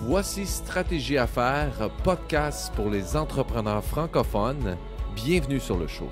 Voici Stratégie à faire, podcast pour les entrepreneurs francophones. Bienvenue sur le show.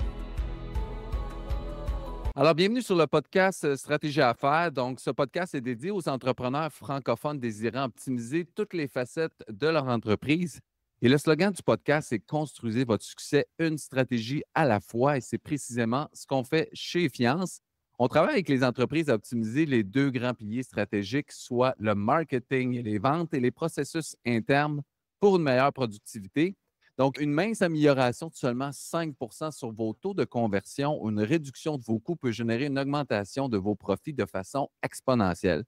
Alors, bienvenue sur le podcast Stratégie à faire. Donc, ce podcast est dédié aux entrepreneurs francophones désirant optimiser toutes les facettes de leur entreprise. Et le slogan du podcast, c'est « Construisez votre succès une stratégie à la fois ». Et c'est précisément ce qu'on fait chez Fiance. On travaille avec les entreprises à optimiser les deux grands piliers stratégiques, soit le marketing et les ventes et les processus internes pour une meilleure productivité. Donc, une mince amélioration de seulement 5 sur vos taux de conversion ou une réduction de vos coûts peut générer une augmentation de vos profits de façon exponentielle.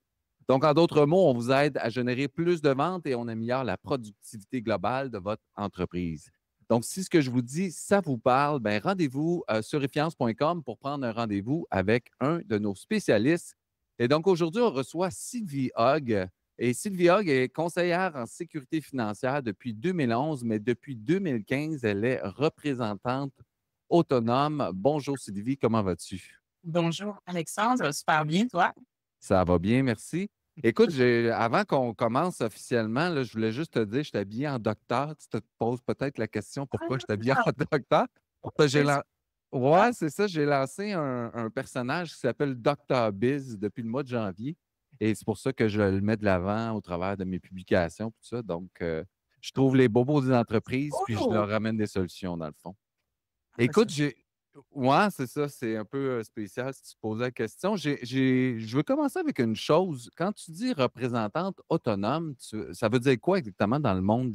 Donc, en d'autres mots, on vous aide à générer plus de ventes et on améliore la productivité globale de votre entreprise. Donc, si ce que je vous dis, ça vous parle, bien, rendez-vous sur effiance.com pour prendre un rendez-vous avec un de nos spécialistes. Et donc, aujourd'hui, on reçoit Sylvie Hogg. Et Sylvie Hogg est conseillère en sécurité financière depuis 2011, mais depuis 2015, elle est représentante autonome. Bonjour Sylvie, comment vas-tu? Bonjour Alexandre, ça va super bien, toi? Ça va bien, merci. Écoute, avant qu'on commence officiellement, là, je voulais juste te dire, je suis habillé en docteur. Tu te poses peut-être la question pourquoi je suis habillé en docteur. J'ai lan- Ouais, c'est ça. J'ai lancé un personnage qui s'appelle Dr. Biz depuis le mois de janvier. Et c'est pour ça que je le mets de l'avant au travers de mes publications, tout ça. Donc, je trouve les bobos des entreprises, puis je Oh! leur ramène des solutions, dans le fond. Ben, ça, Écoute, ouais, c'est ça, c'est un peu spécial si tu te poses la question. Je veux commencer avec une chose. Quand tu dis représentante autonome, ça veut dire quoi exactement dans le monde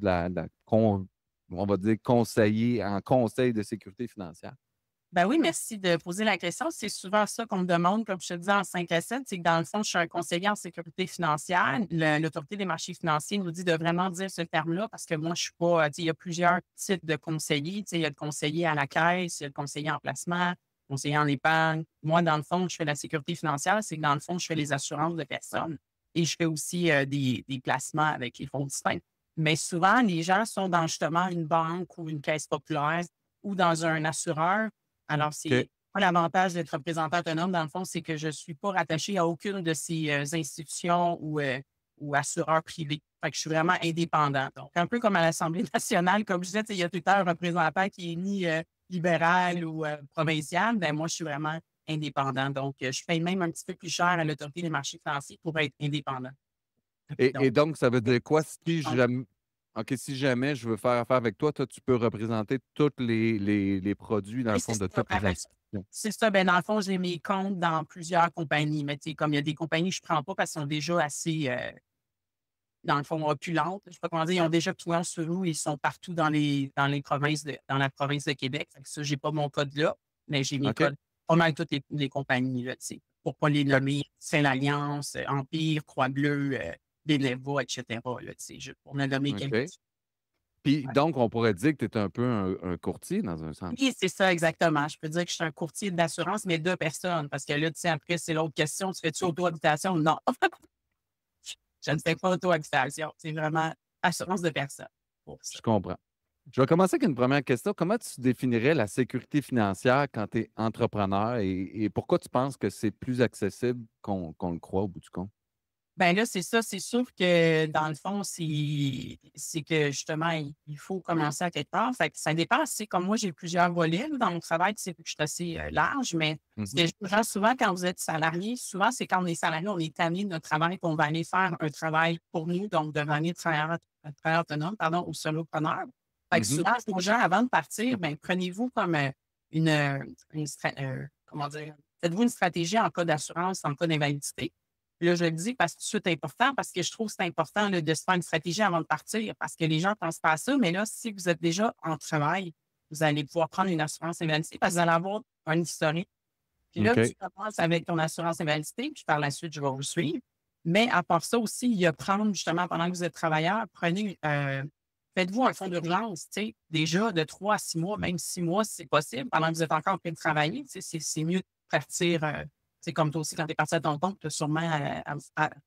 on va dire conseiller en conseil de sécurité financière? Ben oui, merci de poser la question. C'est souvent ça qu'on me demande, comme je te disais en 5 à 7, c'est que dans le fond, je suis un conseiller en sécurité financière. L'Autorité des marchés financiers nous dit de vraiment dire ce terme-là parce que moi, je suis pas, tu sais, il y a plusieurs types de conseillers. Tu sais, il y a le conseiller à la caisse, il y a le conseiller en placement, conseiller en épargne. Moi, dans le fond, je fais la sécurité financière, c'est que dans le fond, je fais les assurances de personnes et je fais aussi des placements avec les fonds distincts. Mais souvent, les gens sont dans justement une banque ou une caisse populaire ou dans un assureur. Alors, OK. c'est moi l'avantage d'être représentant autonome, dans le fond, c'est que je ne suis pas rattachée à aucune de ces institutions ou assureurs privés. Fait que je suis vraiment indépendant. Donc, un peu comme à l'Assemblée nationale, comme je disais, il y a tout le temps un représentant qui est ni libéral ou provincial. Ben, moi, je suis vraiment indépendant. Donc, je paye même un petit peu plus cher à l'Autorité des marchés financiers pour être indépendant. Et Donc, donc, ça veut dire quoi? Si donc, jamais, OK, si jamais je veux faire affaire avec toi, toi, tu peux représenter tous les produits, dans le oui, fond, c'est de ça. toutes les institutions. C'est ça. Ben, dans le fond, j'ai mes comptes dans plusieurs compagnies. Mais tu sais, comme il y a des compagnies que je ne prends pas parce qu'elles sont déjà assez, dans le fond, opulentes. Je ne sais pas comment dire. Ils ont déjà clients sur nous. Ils sont partout dans les provinces dans la province de Québec. Fait que ça, je n'ai pas mon code là, mais j'ai mes OK? codes pas mal toutes les compagnies, là, tu sais, pour ne pas les Fait nommer. Saint-Alliance, Empire, Croix-Bleue, Beneva, etc. Là, tu sais, pour ne nommer quelques. OK. Puis, donc, on pourrait dire que tu es un peu un courtier, dans un sens. Oui, c'est ça, exactement. Je peux dire que je suis un courtier d'assurance, mais de personnes. Parce que là, tu sais, après, c'est l'autre question. Tu fais-tu auto-habitation? Non. Je ne fais pas auto-habitation. C'est vraiment assurance de personnes pour ça. Je comprends. Je vais commencer avec une première question. Comment tu définirais la sécurité financière quand tu es entrepreneur et pourquoi tu penses que c'est plus accessible qu'on le croit au bout du compte? Ben là, c'est ça. C'est sûr que dans le fond, c'est que justement, il faut commencer à quelque part. Fait que ça dépend. C'est comme moi, j'ai plusieurs volets là, dans mon travail. Tu sais, je suis assez large, mais ce Mhm. que je vois souvent quand vous êtes salarié, souvent, c'est quand on est salarié, on est tanné de notre travail, qu'on va aller faire un travail pour nous, donc devenir travailleur autonome, pardon, ou solopreneur. Fait que Mhm. souvent, aux gens, avant de partir, ben, prenez-vous comme une, comment dire, faites-vous une stratégie en cas d'assurance, en cas d'invalidité. Là, je le dis parce que c'est important, parce que je trouve que c'est important là, de se faire une stratégie avant de partir, parce que les gens ne pensent pas à ça. Mais là, si vous êtes déjà en travail, vous allez pouvoir prendre une assurance invalidité parce que vous allez avoir un historique. Puis là, tu OK. commences avec ton assurance invalidité, puis par la suite, je vais vous suivre. Mais à part ça aussi, il y a prendre justement pendant que vous êtes travailleur, faites-vous un fonds d'urgence, tu sais, déjà de 3 à 6 mois, même 6 mois si c'est possible, pendant que vous êtes encore en train de travailler. Tu sais, c'est mieux de partir. C'est comme toi aussi, quand tu es parti à ton compte, tu as sûrement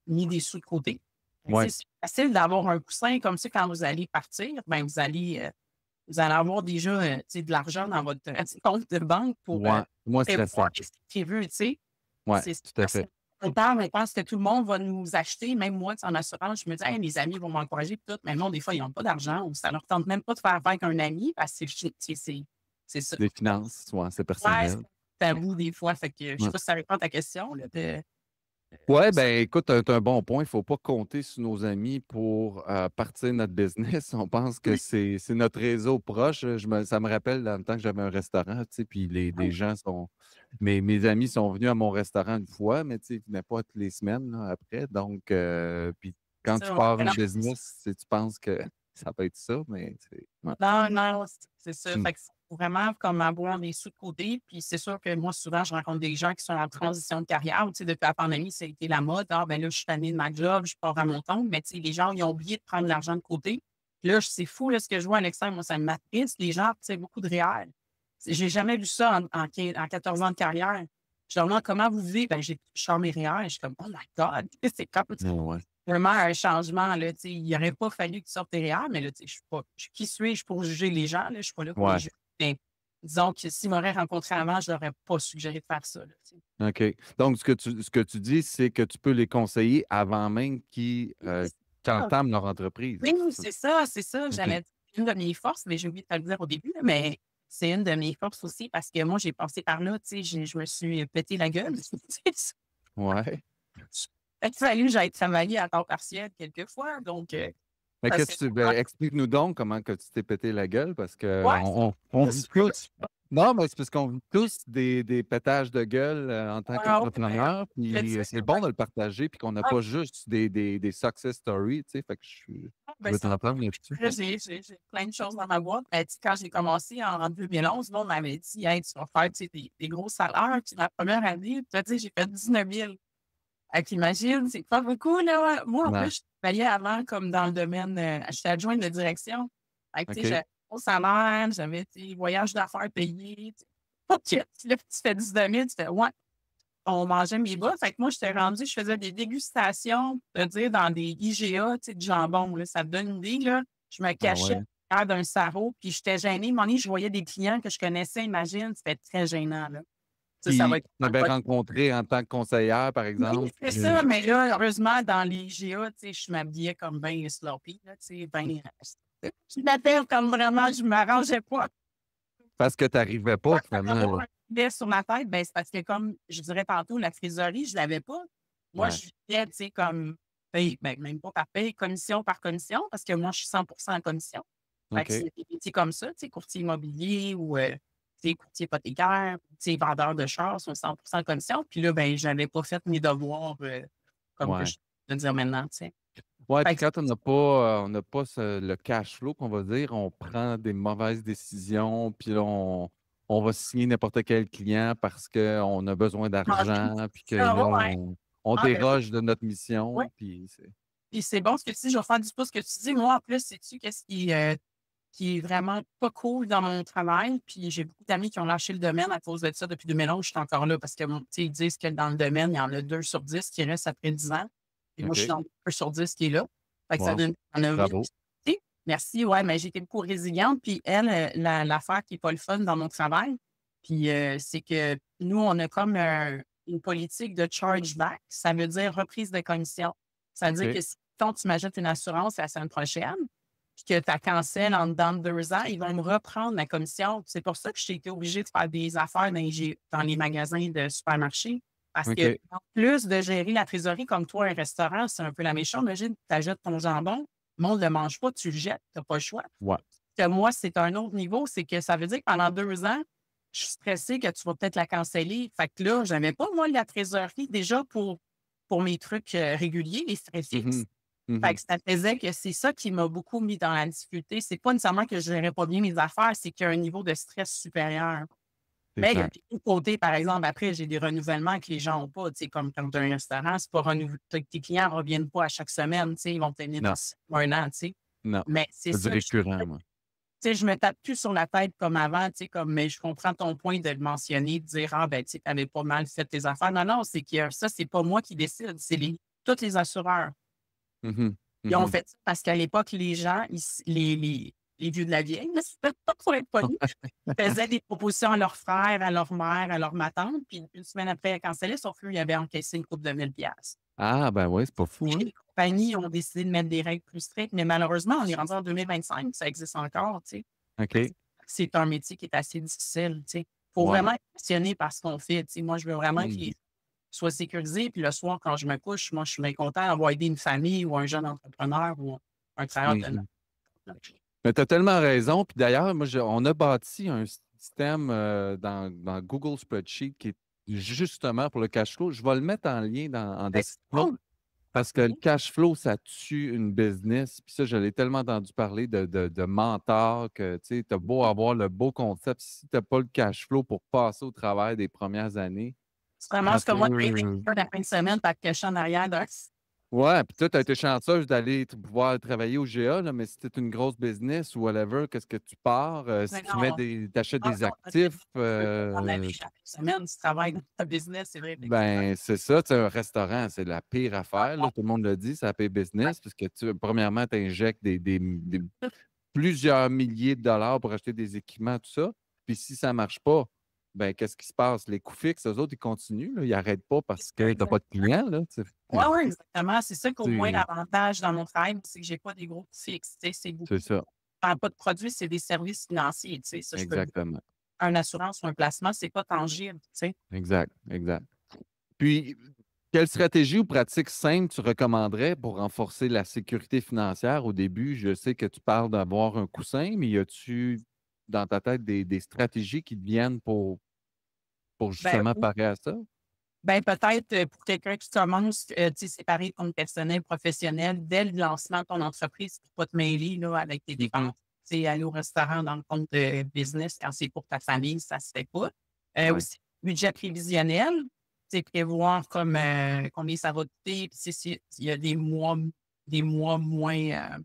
mis des sous de côté. Tu sais, Ouais. c'est facile d'avoir un coussin comme ça quand vous allez partir, ben vous allez avoir déjà tu sais, de l'argent dans votre compte de banque pour Ouais. Moi, c'est prévoir ça. ce qui est prévu. Tu sais. Ouais, C'est tout à super fait. on parle, mais pense que tout le monde va nous acheter. Même moi, tu sais, en assurance, je me dis, hey, mes amis vont m'encourager, puis tout. Mais non, des fois, ils n'ont pas d'argent ou ça leur tente même pas de faire affaire avec un ami parce que c'est ça. Des finances, ouais, c'est Ouais, c'est personnel. tabou des fois. Fait que je sais Ouais. pas si ça répond à ta question. Là, Ouais, ça. ben écoute, tu un bon point. Il ne faut pas compter sur nos amis pour partir notre business. On pense que c'est notre réseau proche. Ça me rappelle dans le temps que j'avais un restaurant, tu sais, puis les gens sont. Mes amis sont venus à mon restaurant une fois, mais tu sais, ils ne venaient pas toutes les semaines là, après. Donc, puis quand tu Ça, pars ouais. une business, tu penses que ça peut être ça, mais c'est. Ouais. Non, non, c'est ça. Mm. Fait que faut vraiment comme avoir des sous de côté. Puis c'est sûr que moi, souvent, je rencontre des gens qui sont en transition de carrière. Tu sais, depuis la pandémie, ça a été la mode. Ah, ben là, je suis tannée de ma job, je pars à mon compte. Mais tu sais, les gens, ils ont oublié de prendre l'argent de côté. Puis là, c'est fou, là, ce que je vois à l'extérieur. Moi, ça m'attriste. Les gens, tu sais, beaucoup de réels. J'ai jamais vu ça en 14 ans de carrière. Je leur demande comment vous vivez. Ben, je sors mes réels. Je suis comme, oh my God, c'est comme Ouais. vraiment un changement. Là, tu sais, il n'aurait pas fallu que tu sortes tes réels, mais là, tu sais, qui suis-je pour juger les gens? Là? Je ne suis pas là pour les Ouais. juger. Mais disons que s'ils m'auraient rencontré avant, je n'aurais pas suggéré de faire ça. Là, tu sais. OK. Donc, ce que tu dis, c'est que tu peux les conseiller avant même qu'ils Ah, entament leur entreprise. oui, c'est ça, c'est ça. OK. J'allais dire une de mes forces, mais j'ai oublié de te le dire au début, là, mais c'est une de mes forces aussi parce que moi, j'ai passé par là, tu sais, je me suis pété la gueule. Tu sais. Ouais. Il a fallu que j'aille travailler à temps partiel quelquefois. Donc, Mais ça s'est explique-nous donc comment que tu t'es pété la gueule parce que ouais, on vit tous. Non, mais c'est parce qu'on vit tous des pétages de gueule en tant qu'entrepreneur. je Puis sais. c'est bon de le partager, puis qu'on n'a pas juste des success stories, tu sais. Fait que je Ben, veux t'entendre là-dessus. là, j'ai plein de choses dans ma boîte. Ben, tu sais, quand j'ai commencé en 2011, là, on m'avait dit, hey, tu vas faire tu sais, des gros salaires. Puis la première année, tu sais, j'ai fait 19 000. Fait qu'imagine, c'est pas beaucoup, là. Moi, en Non. plus, je travaillais avant comme dans le domaine, j'étais adjointe de direction. Fait que, tu sais, OK. j'avais un gros salaire, j'avais des voyages d'affaires payés. Tu sais. OK. Puis là, tu fais 19 000, tu fais, ouais, on mangeait mes bas. Fait que moi, j'étais rendue, je faisais des dégustations, dire, dans des IGA, tu sais, de jambon, là. Ça te donne une idée, là. Je me Ah cachais ouais. derrière d'un sarrau, puis j'étais gênée. À un moment donné, je voyais des clients que je connaissais, imagine, c'était très gênant, là. Ça va Puis être tu m'avais rencontré en tant que conseillère, par oui, exemple. c'est ça, mais là, heureusement, dans les GA, tu sais, je m'habillais comme bien sloppy, là, tu sais, bien je m'appelle comme vraiment, je ne m'arrangeais pas. Parce que tu n'arrivais pas, finalement. Avoir Là. un filet sur ma tête, ben, c'est parce que, comme je dirais tantôt, la trésorerie, je ne l'avais pas. Moi, Ouais. je vivais, tu sais, comme paye, ben, même pas par paye, commission par commission, parce que moi, je suis 100 en commission. Fait que OK. c'est des métiers comme ça, tu sais, courtier immobilier ou tu sais, courtier hypothécaire, tu sais, vendeur de chars sont 100 commission. Puis là, ben, je n'avais pas fait mes devoirs comme que Ouais. je veux dire maintenant, tu sais. Ouais, Fait puis que quand on n'a pas le cash flow qu'on va dire, on prend des mauvaises décisions, puis là, on va signer n'importe quel client parce qu'on a besoin d'argent, puis que ça, là, ouais. on Ah, ben oui, déroge de notre ouais. mission, puis c'est. Puis c'est bon ce que tu dis, je vais faire du pouce ce que tu dis. Moi, en plus, sais-tu qu'est-ce qui est vraiment pas cool dans mon travail? Puis j'ai beaucoup d'amis qui ont lâché le domaine à cause de ça depuis 2011. Je suis encore là parce que, bon, tu sais, ils disent que dans le domaine, il y en a 2 sur 10 qui restent après 10 ans. Puis moi, je suis OK. dans le 2 sur 10 qui est là. Fait que ça Wow. donne en a 8. Bravo. Merci, ouais, mais j'ai été beaucoup résiliente. Puis elle, l'affaire qui n'est pas le fun dans mon travail, puis c'est que nous, on a comme une politique de chargeback. Ça veut dire reprise de commission. Ça veut dire OK. que si tu m'achètes une assurance la semaine prochaine, puis que tu as cancel en dedans de 2 ans, ils vont me reprendre la commission. C'est pour ça que j'ai été obligée de faire des affaires dans les magasins de supermarchés. Parce que, OK. en plus de gérer la trésorerie comme toi, un restaurant, c'est un peu la même chose. Imagine, tu achètes ton jambon, le monde ne le mange pas, tu le jettes, tu n'as pas le choix. Ouais. Que moi, c'est un autre niveau, c'est que ça veut dire que pendant 2 ans, je suis stressée que tu vas peut-être la canceller. Fait que là, je n'avais pas, moi, la trésorerie déjà pour mes trucs réguliers, les frais fixes. Mhm. Fait Mhm. que ça faisait que c'est ça qui m'a beaucoup mis dans la difficulté. C'est pas nécessairement que je gérais pas bien mes affaires, c'est qu'il y a un niveau de stress supérieur. C'est Mais il y a clair. des côtés, par exemple, après, j'ai des renouvellements que les gens n'ont pas. Tu sais, comme quand tu as un restaurant, c'est pas renouvelé. Tes clients ne reviennent pas à chaque semaine. Tu sais, ils vont tenir Non. un an. Tu sais. Non. Mais c'est C'est du ça. récurrent, moi. Tu sais, je me tape plus sur la tête comme avant, tu sais, mais je comprends ton point de le mentionner, de dire, ah, ben, tu sais, avais pas mal fait tes affaires. Non, non, c'est que ça, c'est pas moi qui décide, c'est tous les assureurs. Mhm. Ils ont Mhm. fait ça parce qu'à l'époque, les gens, les vieux de la vieille, là, c'était pas pour être poli. Ils faisaient des propositions à leurs frères, à leur mère, à leur ma tante, puis une semaine après, elle cancelait, sauf qu'eux, ils avaient encaissé une coupe de 1000 $. Ah, ben oui, c'est pas fou, hein? Les compagnies ont décidé de mettre des règles plus strictes, mais malheureusement, on est rendu en 2025, ça existe encore, tu sais. OK. C'est un métier qui est assez difficile, tu sais. Faut Ouais. vraiment être passionné par ce qu'on fait, tu sais. Moi, je veux vraiment Mmh. qu'il soit sécurisé, puis le soir, quand je me couche, moi, je suis bien content d'avoir aidé une famille ou un jeune entrepreneur ou un travailleur autonome. Mmh. Mais tu as tellement raison. Puis d'ailleurs, moi, on a bâti un système dans Google Spreadsheet qui est justement pour le cash flow. Je vais le mettre en lien en Ben, c'est description cool. parce que le cash flow, ça tue une business. Puis ça, je l'ai tellement entendu parler de mentor que tu as beau avoir le beau concept, si tu n'as pas le cash flow pour passer au travail des premières années, Tu te ramasses comme moi, la fin de semaine, par caché en arrière d'un. ouais, puis toi, tu as été chanceuse d'aller pouvoir travailler au GA, là, mais si tu une grosse business ou whatever, qu'est-ce que tu pars? Mais Si tu mets non, des t'achètes ah des non, actifs, tu peux pas prendre la vie chaque semaine, tu travailles dans ta business, c'est vrai, effectivement. ben, c'est ça, tu sais, un restaurant, c'est la pire Ah affaire, non, là, tout le monde le dit, c'est la pire ouais, business parce que premièrement, tu injectes des plusieurs milliers de dollars pour acheter des équipements, tout ça. Puis si ça marche pas, ben, qu'est-ce qui se passe? Les coûts fixes, eux autres, ils continuent, là, ils n'arrêtent pas c'est parce ça, que tu pas de exactement. clients, là, tu Ouais, sais. ouais, exactement. C'est ça qu'au moins C'est l'avantage dans mon travail, c'est que j'ai pas des gros coûts fixes, tu sais, c'est c'est beaucoup ça, pas de produits, c'est des services financiers, tu sais, ça je peux le dire. exactement. Une assurance ou un placement, c'est pas tangible, tu sais. Exact, exact. Puis, quelle stratégie ou pratique simple tu recommanderais pour renforcer la sécurité financière au début? Je sais que tu parles d'avoir un coussin, mais y a-tu dans ta tête des stratégies qui te viennent pour Ben justement oui, parer à ça? ben peut-être, pour quelqu'un qui commence, tu sais, séparer ton personnel, professionnel dès le lancement de ton entreprise pour pas te mêler, là, avec tes dépenses. Mhm. Tu sais, aller au restaurant dans le compte de business quand c'est pour ta famille, ça se fait pas. Ouais, Aussi, budget prévisionnel, tu sais, prévoir comme, combien ça va coûter, puis s'il y a des mois moins,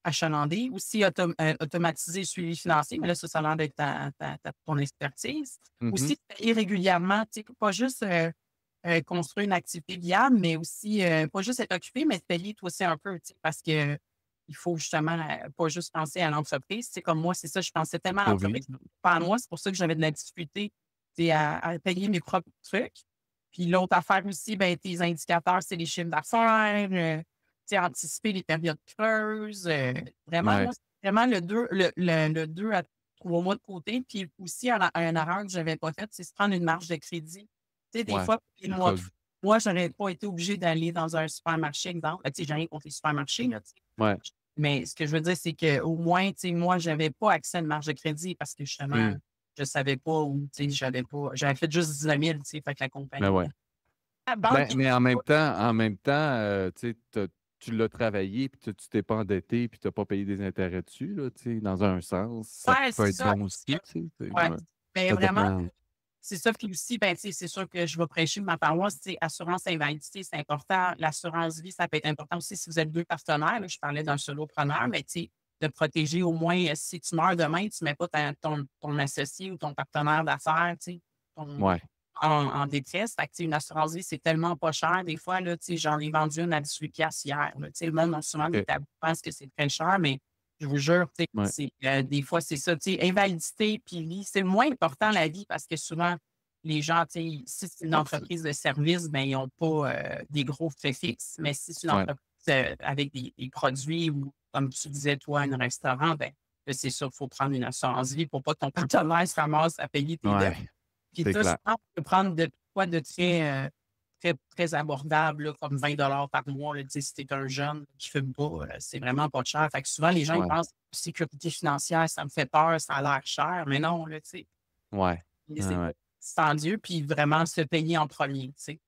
achalandés. Aussi automatiser le suivi financier, mais là, ça a l'air d'être ton expertise. mhm. Aussi, payer régulièrement, tu sais, pas juste, construire une activité viable, mais aussi, pas juste être occupé, mais te payer toi aussi un peu, tu sais, parce que il faut justement, pas juste penser à l'entreprise. C'est comme moi, c'est ça, je pensais tellement à Sauver. l'entreprise, pas à moi. C'est pour ça que j'avais de la difficulté, tu sais, à payer mes propres trucs. Puis l'autre affaire aussi, ben, tes indicateurs, c'est les chiffres d'affaires, tu sais, anticiper les périodes creuses. Vraiment, Ouais, moi, c'est vraiment le 2 à 3 mois de côté. Puis aussi, un erreur que je n'avais pas faite, c'est se prendre une marge de crédit. Tu sais, des ouais. fois, les Le mois de code. moi, je n'aurais pas été obligée d'aller dans un supermarché, exemple. Tu sais, j'ai rien contre les supermarchés, là, tu sais. Ouais. Mais ce que je veux dire, c'est qu'au moins, tu sais, moi, je n'avais pas accès à une marge de crédit parce que justement, Mmh. je ne savais pas où, tu sais, j'avais fait juste 19 000, tu sais, fait que la Ben compagnie. ouais. La banque, Ben, mais en même temps, tu sais, tu l'as travaillé, puis tu t'es pas endetté, puis tu as pas payé des intérêts dessus, là, tu sais, dans un sens, ça ouais, peut c'est être ça. bon aussi, tu sais, Ouais. ouais. Mais Ça vraiment, dépend. c'est ça. Puis aussi, ben, tu sais, c'est sûr que je vais prêcher ma paroisse, tu sais, assurance invalidité, c'est important. L'assurance vie, ça peut être important aussi si vous êtes 2 partenaires, là. Je parlais d'un solopreneur, mais tu sais, de protéger au moins, si tu meurs demain, tu ne mets pas ton associé ou ton partenaire d'affaires, tu sais, ton Ouais, en détresse. Fait que, tu sais, une assurance vie, c'est tellement pas cher. Des fois, là, tu sais, j'en ai vendu une à 18 hier, là. Tu sais, le monde, non souvent, des OK, tabous pensent que c'est très cher, mais je vous jure, tu sais, ouais, des fois, c'est ça, tu sais, invalidité puis vie, c'est moins important la vie parce que souvent, les gens, tu sais, si c'est une entreprise de service, ben, ils n'ont pas des gros frais fixes. Mais si c'est une ouais, entreprise avec des produits ou, comme tu disais, toi, un restaurant, ben, là, c'est sûr qu'il faut prendre une assurance vie pour pas que ton partenaire se ramasse à payer tes dettes. ouais, Puis c'est ça, je clair. pense que tu peux prendre de quoi de très, très, très abordable, là, comme 20 $ par mois, là, tu sais, si tu es un jeune qui ne fume pas, c'est vraiment pas cher. Fait que souvent, les gens, ils Ouais, pensent sécurité financière, ça me fait peur, ça a l'air cher. Mais non, là, tu sais, ouais, ouais, c'est ouais. sans Dieu, puis vraiment se payer en premier, tu sais.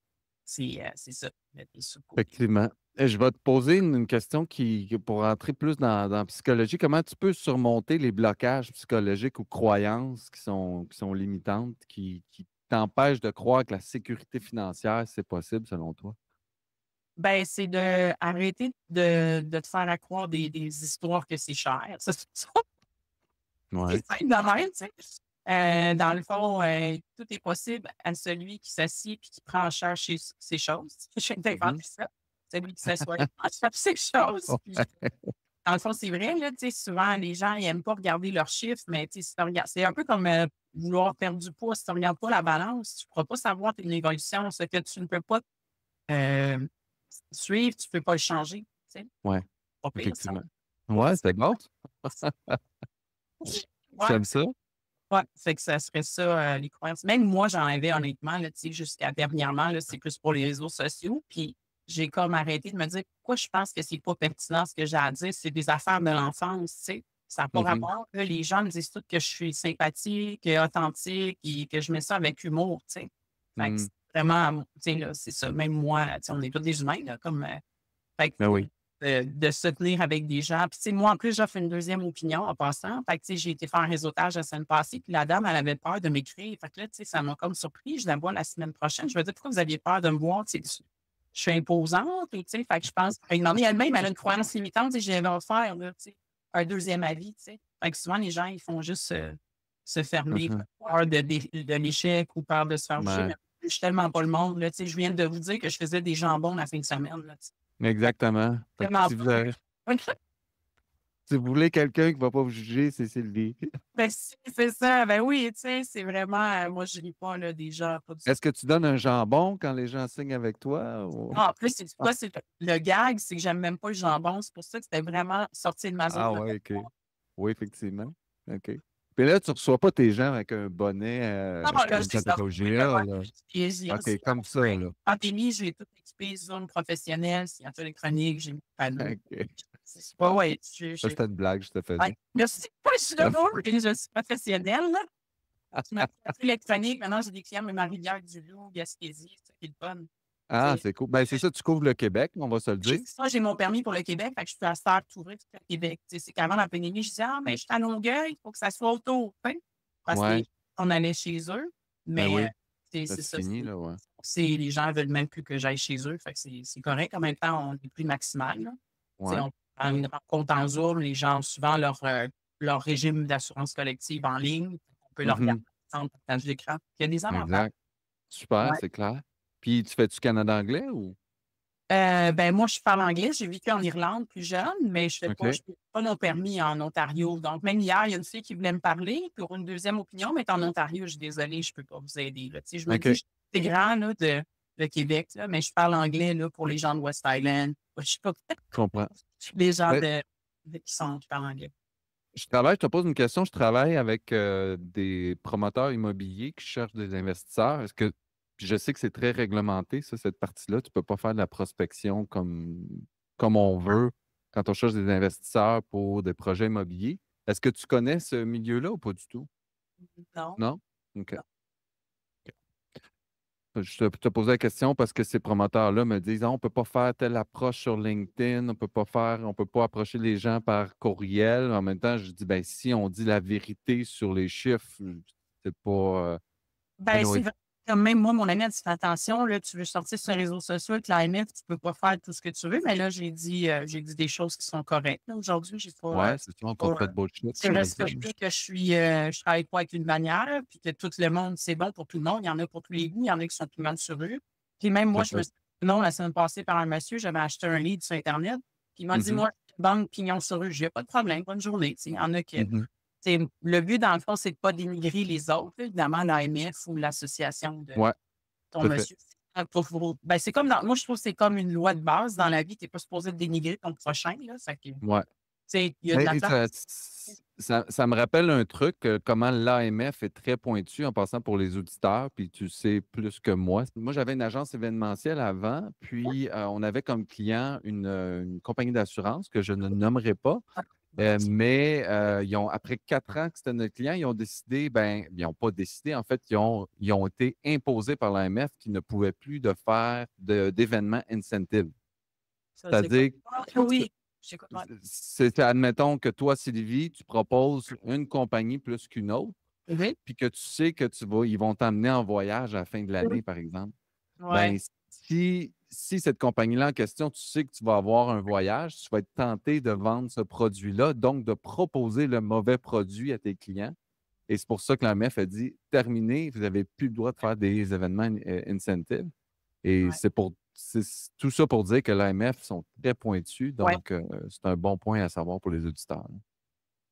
C'est ça, mettre les sous de côté. Effectivement. Je vais te poser une question pour entrer plus dans la psychologie, comment tu peux surmonter les blocages psychologiques ou croyances qui sont limitantes, qui t'empêchent de croire que la sécurité financière, c'est possible selon toi? Ben, c'est de arrêter de te faire à croire des histoires que c'est cher. Ça, Ouais. c'est simple de même, tu sais. Dans le fond, tout est possible à celui qui s'assied et qui prend en charge ses choses. Je viens Mhm. d'inventer ça. Celui qui s'assoit et prend en charge ses choses. Puis Ouais. dans le fond, c'est vrai, là, tu sais, souvent, les gens, ils n'aiment pas regarder leurs chiffres, mais tu sais, si tu regardes, c'est un peu comme vouloir perdre du poids. Si tu ne regardes pas la balance, tu ne pourras pas savoir une évolution. Ce que tu ne peux pas euh, suivre, tu ne peux pas le changer. Tu sais, Ouais, pas pire, ça. effectivement. Ouais, c'est bon. Ouais, J'aime ça. ouais, fait que ça serait ça, les croyances. Même moi, j'en avais honnêtement, là, tu sais, jusqu'à dernièrement, là, c'est plus pour les réseaux sociaux. Puis j'ai comme arrêté de me dire pourquoi je pense que c'est pas pertinent ce que j'ai à dire. C'est des affaires de l'enfance, tu sais. Ça n'a pas Mhm, rapport. Là, les gens me disent tous que je suis sympathique, authentique et que je mets ça avec humour, tu sais. Fait que mhm. c'est vraiment, tu sais, là, c'est ça. Même moi, tu sais, on est tous des humains, là, comme. Fait que, Ben oui. de se tenir avec des gens. Puis, tu sais, moi, en plus, j'offre une deuxième opinion en passant. Fait que, tu sais, j'ai été faire un réseautage la semaine passée, puis la dame, elle avait peur de m'écrire. Fait que là, tu sais, ça m'a comme surpris. Je la vois la semaine prochaine. Je me dis, pourquoi vous aviez peur de me voir? Tu sais, je suis imposante, et, tu sais, fait que je pense, elle demandé elle-même, elle a une croyance limitante, et j'avais offert, là, tu sais, un deuxième avis, tu sais. Fait que souvent, les gens, ils font juste se fermer, Mhm. peur de l'échec ou peur de se faire juger. Ouais, Mais je suis tellement pas le monde, là, tu sais. Je viens de vous dire que je faisais des jambons la fin de semaine, là, tu sais. exactement. Fait que Tellement si si vous voulez quelqu'un qui ne va pas vous juger, c'est Sylvie. ben, c'est ça. Ben oui, tu sais, c'est vraiment, moi, je ris pas, là, des gens, pas du tout. Est-ce que tu donnes un jambon quand les gens signent avec toi? Ah, en plus, c'est quoi? C'est le gag, c'est que j'aime même pas le jambon. C'est pour ça que c'était vraiment sorti de ma zone Ah de ouais, OK. confort. Oui, effectivement. OK. Puis là, tu ne reçois pas tes gens avec un bonnet Non, là, comme c'est ça de sorti. OGA, Ouais. là. Puis, OK, comme ça, là. pandémie, j'ai tout équipé, zone professionnelle, signature électronique, j'ai mis le panneau. OK. Ouais, ouais, Ça, c'était une blague, je te faisais. ouais. Merci. Moi, je suis là, je suis professionnelle, là. Je m'appelle électronique. Maintenant, j'ai des clients, même à Rivière-du-Loup, Gaspésie, c'est ça qui est le fun. Ah, c'est cool. Ben, c'est ça, tu couvres le Québec, on va se le dire. C'est ça, j'ai mon permis pour le Québec, fait que je peux à cette heure tout le Québec. Tu sais, c'est qu'avant la pandémie, je disais: «Ah, mais je suis à Longueuil, il faut que ça soit autour», tu sais? Parce Ouais. qu'on allait chez eux, Ben mais oui, ça c'est c'est ça, fini, là, ouais. les gens veulent même plus que j'aille chez eux, fait que c'est correct. En même temps, on est plus maximal, là. Tu sais, Ouais. on prend une rencontre en Zoom, les gens ont souvent leur régime d'assurance collective en ligne, on peut le regarder Mhm. ensemble, partage d'écran. Il y a des avantages. Exact. Super, Ouais. c'est clair. Puis, tu fais-tu Canada anglais ou? Ben, moi, je parle anglais. J'ai vécu en Irlande plus jeune, mais je OK. fais pas mon permis en Ontario. Donc, même hier, il y a une fille qui voulait me parler pour une deuxième opinion, mais elle est en Ontario. Je suis désolée, je peux pas vous aider, là. Tu sais, je me dis, OK. c'est grand, là, de Québec, là, mais je parle anglais, là, pour les gens de West Island. Je sais pas, Je comprends. les gens Ben, qui parlent anglais. je te pose une question, je travaille avec des promoteurs immobiliers qui cherchent des investisseurs. Puis je sais que c'est très réglementé, ça, cette partie-là. Tu ne peux pas faire de la prospection comme on veut quand on cherche des investisseurs pour des projets immobiliers. Est-ce que tu connais ce milieu-là ou pas du tout? Non, Non? OK. non. Je te posais la question parce que ces promoteurs-là me disent ah, on ne peut pas faire telle approche sur LinkedIn, on peut pas approcher les gens par courriel. En même temps, je dis ben si on dit la vérité sur les chiffres, c'est pas. Ben, c'est Anyway. vrai. Comme même moi, mon ami a dit: «Fais attention, là, tu veux sortir sur les réseaux sociaux avec l'AMF, tu peux pas faire tout ce que tu veux». Mais là, j'ai dit des choses qui sont correctes, là. Aujourd'hui, j'ai pas, Ouais, c'est ça, on ne compte pas de bullshit, c'est j'imagine. respecter que je travaille pas avec une bannière, puis que tout le monde, c'est bon pour tout le monde. Il y en a pour tous les goûts, il y en a qui sont plus mal sur eux. Puis même moi, je me Exact. suis non, la semaine passée par un monsieur, j'avais acheté un lead sur internet, puis il m'a dit: Mhm, «Moi, banque pignon sur rue». J'ai dit: «Pas de problème, bonne journée». Tu sais, il y en a qui mhm. c'est le but, dans le fond, c'est de pas dénigrer les autres, là, évidemment, l'AMF ou l'association de Ouais, ton tout à fait. monsieur. Ben, c'est comme moi, je trouve que c'est comme une loi de base dans la vie. Tu n'es pas supposé dénigrer ton prochain, là. Ça fait que, tu Ouais. sais, il y a de la Mais place. ça me rappelle un truc, comment l'AMF est très pointu en passant pour les auditeurs, puis tu sais plus que moi. Moi, j'avais une agence événementielle avant, puis on avait comme client une compagnie d'assurance que je ne nommerai pas, mais après 4 ans que c'était notre client, ils ont décidé, ben, ils n'ont pas décidé, en fait, ils ont été imposés par l'AMF qu'ils ne pouvaient plus de faire d'événements incentive. Ça, c'est quoi? C'est-à-dire Ah oui, j'écoute, ouais. admettons que toi, Sylvie, tu proposes une compagnie plus qu'une autre, Oui. puis que tu sais que ils vont t'emmener en voyage à la fin de l'année, par exemple. Ben, Ouais. si cette compagnie-là en question, tu sais que tu vas avoir un voyage, tu vas être tenté de vendre ce produit-là, donc de proposer le mauvais produit à tes clients. Et c'est pour ça que la MEF a dit terminé, vous n'avez plus le droit de faire des événements incentives. Et Ouais. c'est tout ça pour dire que l'AMF sont très pointus, Ouais, donc c'est un bon point à savoir pour les auditeurs.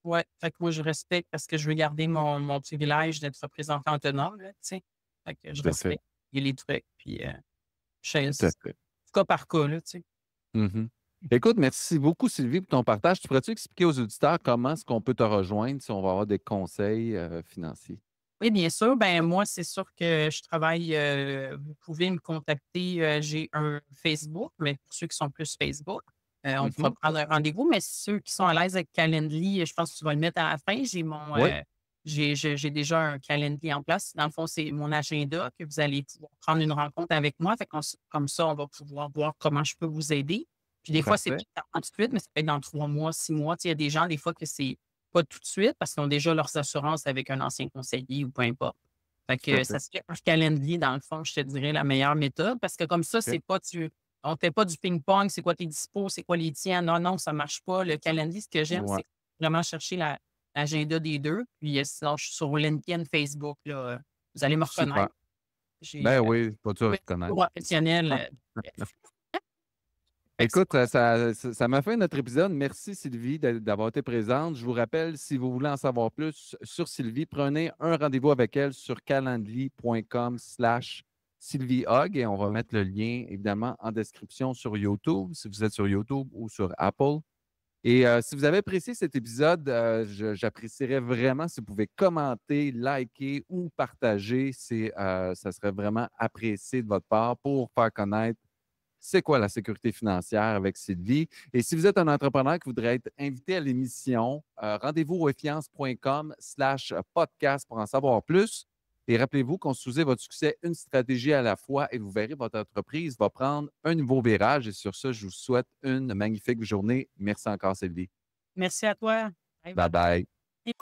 ouais. Fait que moi, je respecte parce que je veux garder mon privilège d'être représentant autonome, là, tu sais. Fait que je Tout à fait, respecte les trucs, puis tout à c'est fait. cas par cas, là, tu sais. Mhm. Écoute, merci beaucoup, Sylvie, pour ton partage. Tu pourrais-tu expliquer aux auditeurs comment est-ce qu'on peut te rejoindre si on va avoir des conseils financiers? Oui, bien sûr. Ben moi, c'est sûr que je travaille, vous pouvez me contacter, j'ai un Facebook, mais pour ceux qui sont plus Facebook, on pourra Mhm. prendre un rendez-vous, mais ceux qui sont à l'aise avec Calendly, je pense que tu vas le mettre à la fin. J'ai mon, Oui, j'ai déjà un Calendly en place. Dans le fond, c'est mon agenda que vous allez pouvoir prendre une rencontre avec moi. Fait qu'on s Comme ça, on va pouvoir voir comment je peux vous aider. Puis des fois, c'est parfait. pas tout de suite, mais ça peut être dans 3 mois, 6 mois. Tu sais, il y a des gens, des fois, que c'est pas tout de suite parce qu'ils ont déjà leurs assurances avec un ancien conseiller ou peu importe. Fait Tout à que fait. ça se fait par calendrier, dans le fond, je te dirais la meilleure méthode parce que comme ça, OK. c'est pas on fait pas du ping-pong, c'est quoi tes dispos, c'est quoi les tiens. Non, non, ça marche pas. Le calendrier, ce que j'aime, Ouais. c'est vraiment chercher l'agenda des 2. Puis sinon, je suis sur LinkedIn, Facebook, là, vous allez me Super. reconnaître. J'ai Ben oui, pas dur à oui, reconnaître. professionnel. Fait que c'est Écoute, ça m'a fait notre épisode. Merci Sylvie d'avoir été présente. Je vous rappelle, si vous voulez en savoir plus sur Sylvie, prenez un rendez-vous avec elle sur calendly.com/SylvieHogg et on va mettre le lien évidemment en description sur YouTube, si vous êtes sur YouTube ou sur Apple. Et si vous avez apprécié cet épisode, j'apprécierais vraiment si vous pouvez commenter, liker ou partager. Ça serait vraiment apprécié de votre part pour faire connaître c'est quoi la sécurité financière avec Sylvie. Et si vous êtes un entrepreneur qui voudrait être invité à l'émission, rendez-vous au effiance.com/podcast pour en savoir plus. Et rappelez-vous, construisez votre succès une stratégie à la fois et vous verrez, votre entreprise va prendre un nouveau virage. Et sur ce, je vous souhaite une magnifique journée. Merci encore, Sylvie. merci à toi. Bye Bye bye. bye.